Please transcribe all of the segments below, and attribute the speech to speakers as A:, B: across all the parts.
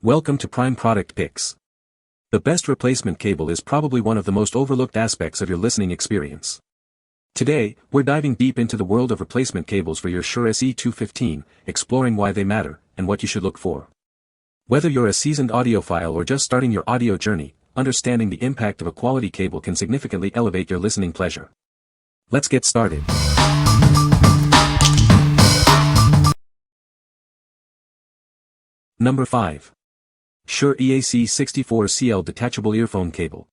A: Welcome to Prime Product Picks. The best replacement cable is probably one of the most overlooked aspects of your listening experience. Today, we're diving deep into the world of replacement cables for your Shure SE215, exploring why they matter, and what you should look for. Whether you're a seasoned audiophile or just starting your audio journey, understanding the impact of a quality cable can significantly elevate your listening pleasure. Let's get started. Number 5. Shure SE215 Detachable Earphone Cable.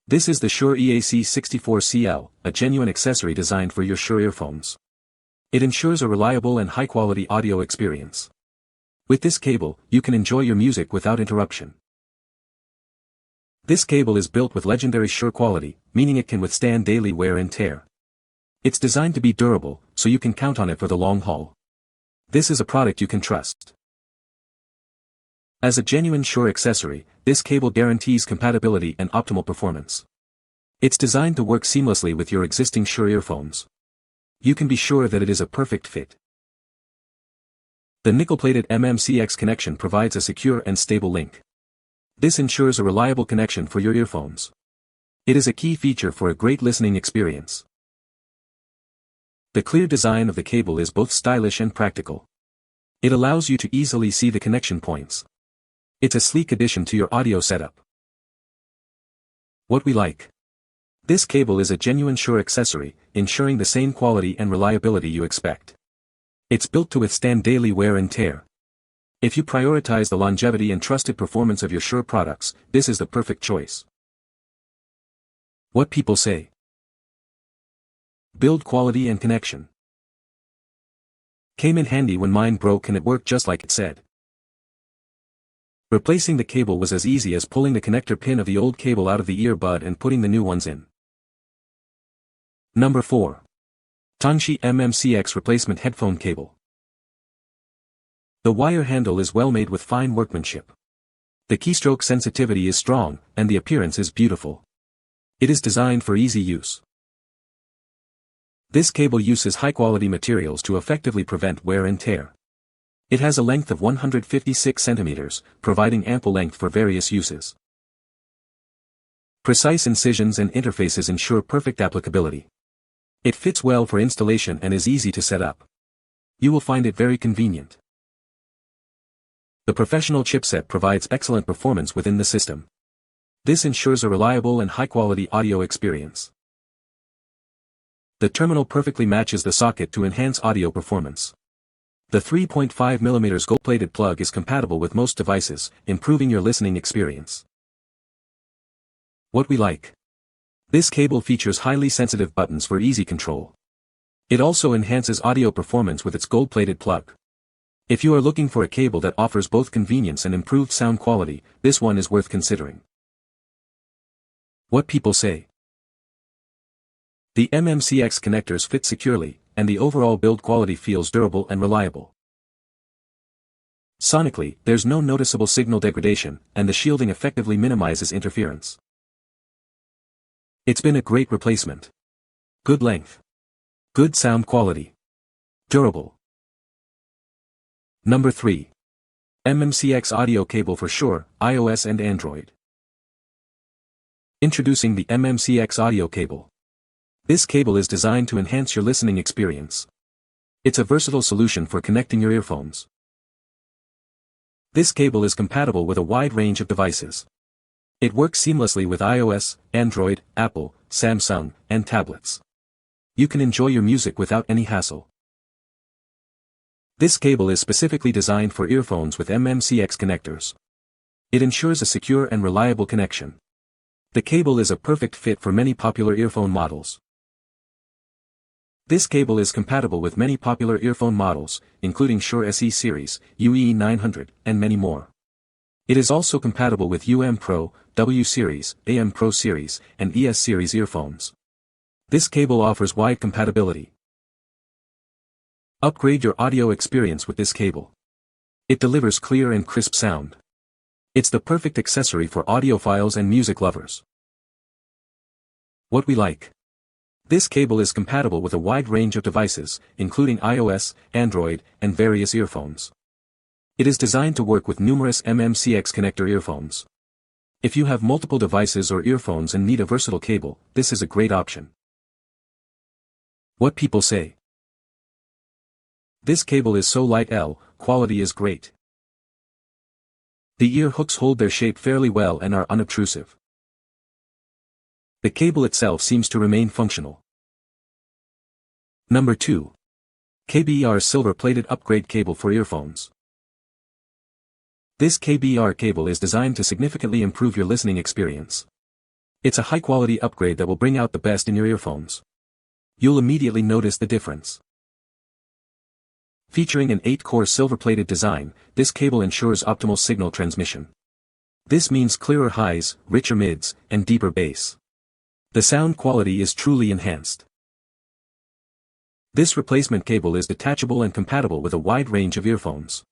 A: This is the Shure SE215, a genuine accessory designed for your Shure earphones. It ensures a reliable and high-quality audio experience. With this cable, you can enjoy your music without interruption. This cable is built with legendary Shure quality, meaning it can withstand daily wear and tear. It's designed to be durable, so you can count on it for the long haul. This is a product you can trust. As a genuine Shure accessory, this cable guarantees compatibility and optimal performance. It's designed to work seamlessly with your existing Shure earphones. You can be sure that it is a perfect fit. The nickel-plated MMCX connection provides a secure and stable link. This ensures a reliable connection for your earphones. It is a key feature for a great listening experience. The clear design of the cable is both stylish and practical. It allows you to easily see the connection points. It's a sleek addition to your audio setup. What we like. This cable is a genuine Shure accessory, ensuring the same quality and reliability you expect. It's built to withstand daily wear and tear. If you prioritize the longevity and trusted performance of your Shure products, this is the perfect choice. What people say. Build quality and connection. Came in handy when mine broke and it worked just like it said. Replacing the cable was as easy as pulling the connector pin of the old cable out of the earbud and putting the new ones in. Number 4. Tangxi MMCX Replacement Headphone Cable. The wire handle is well made with fine workmanship. The keystroke sensitivity is strong, and the appearance is beautiful. It is designed for easy use. This cable uses high-quality materials to effectively prevent wear and tear. It has a length of 156 centimeters, providing ample length for various uses. Precise incisions and interfaces ensure perfect applicability. It fits well for installation and is easy to set up. You will find it very convenient. The professional chipset provides excellent performance within the system. This ensures a reliable and high-quality audio experience. The terminal perfectly matches the socket to enhance audio performance. The 3.5mm gold-plated plug is compatible with most devices, improving your listening experience. What we like. This cable features highly sensitive buttons for easy control. It also enhances audio performance with its gold-plated plug. If you are looking for a cable that offers both convenience and improved sound quality, this one is worth considering. What people say. The MMCX connectors fit securely, and the overall build quality feels durable and reliable. Sonically, there's no noticeable signal degradation, and the shielding effectively minimizes interference. It's been a great replacement. Good length. Good sound quality. Durable. Number 3. MMCX Audio Cable for Shure, iOS and Android. Introducing the MMCX Audio Cable. This cable is designed to enhance your listening experience. It's a versatile solution for connecting your earphones. This cable is compatible with a wide range of devices. It works seamlessly with iOS, Android, Apple, Samsung, and tablets. You can enjoy your music without any hassle. This cable is specifically designed for earphones with MMCX connectors. It ensures a secure and reliable connection. The cable is a perfect fit for many popular earphone models. This cable is compatible with many popular earphone models, including Shure SE series, UE900, and many more. It is also compatible with Pro, W series, AM Pro series, and ES series earphones. This cable offers wide compatibility. Upgrade your audio experience with this cable. It delivers clear and crisp sound. It's the perfect accessory for audiophiles and music lovers. What we like. This cable is compatible with a wide range of devices, including iOS, Android, and various earphones. It is designed to work with numerous MMCX connector earphones. If you have multiple devices or earphones and need a versatile cable, this is a great option. What people say. This cable is so light, quality is great. The ear hooks hold their shape fairly well and are unobtrusive. The cable itself seems to remain functional. Number 2. KBEAR silver-plated upgrade cable for earphones. This KBEAR cable is designed to significantly improve your listening experience. It's a high-quality upgrade that will bring out the best in your earphones. You'll immediately notice the difference. Featuring an 8-core silver-plated design, this cable ensures optimal signal transmission. This means clearer highs, richer mids, and deeper bass. The sound quality is truly enhanced. This replacement cable is detachable and compatible with a wide range of earphones.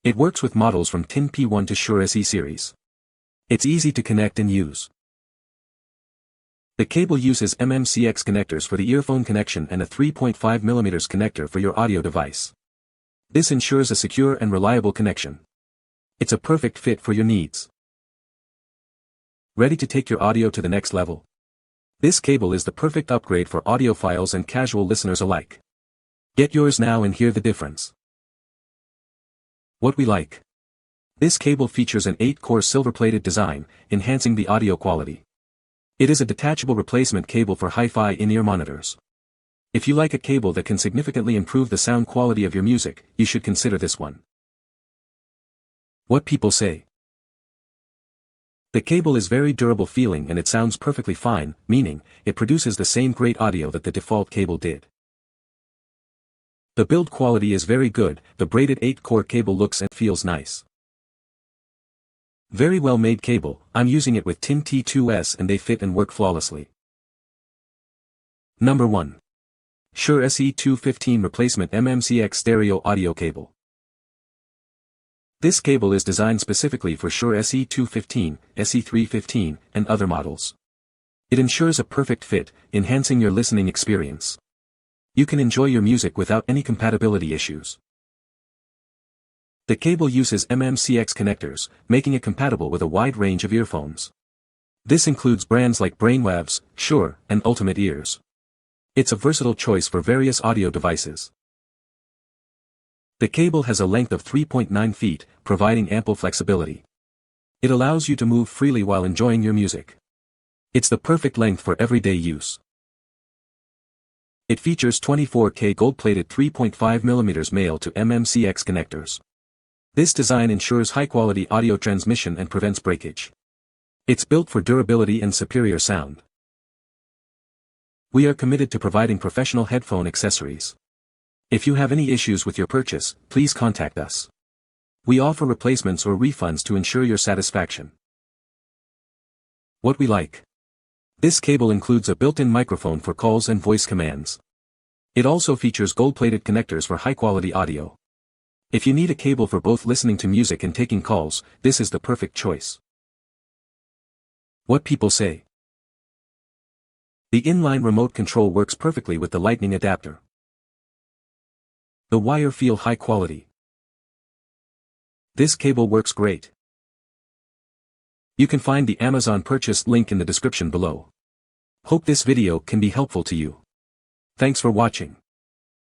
A: It works with models from TIN P1 to Shure SE series. It's easy to connect and use. The cable uses MMCX connectors for the earphone connection and a 3.5mm connector for your audio device. This ensures a secure and reliable connection. It's a perfect fit for your needs. Ready to take your audio to the next level? This cable is the perfect upgrade for audiophiles and casual listeners alike. Get yours now and hear the difference. What we like. This cable features an 8-core silver-plated design, enhancing the audio quality. It is a detachable replacement cable for hi-fi in-ear monitors. If you like a cable that can significantly improve the sound quality of your music, you should consider this one. What people say. The cable is very durable feeling and it sounds perfectly fine, meaning, it produces the same great audio that the default cable did. The build quality is very good, the braided 8-core cable looks and feels nice. Very well made cable, I'm using it with TIN T2S and they fit and work flawlessly. Number 1. Shure SE215 Replacement MMCX Stereo Audio Cable. This cable is designed specifically for Shure SE215, SE315, and other models. It ensures a perfect fit, enhancing your listening experience. You can enjoy your music without any compatibility issues. The cable uses MMCX connectors, making it compatible with a wide range of earphones. This includes brands like Brainwaves, Shure, and Ultimate Ears. It's a versatile choice for various audio devices. The cable has a length of 3.9 feet, providing ample flexibility. It allows you to move freely while enjoying your music. It's the perfect length for everyday use. It features 24K gold-plated 3.5mm male to MMCX connectors. This design ensures high-quality audio transmission and prevents breakage. It's built for durability and superior sound. We are committed to providing professional headphone accessories. If you have any issues with your purchase, please contact us. We offer replacements or refunds to ensure your satisfaction. What we like. This cable includes a built-in microphone for calls and voice commands. It also features gold-plated connectors for high-quality audio. If you need a cable for both listening to music and taking calls, this is the perfect choice. What people say. The inline remote control works perfectly with the Lightning adapter. The wire feel high quality. This cable works great. You can find the Amazon purchase link in the description below. Hope this video can be helpful to you. Thanks for watching.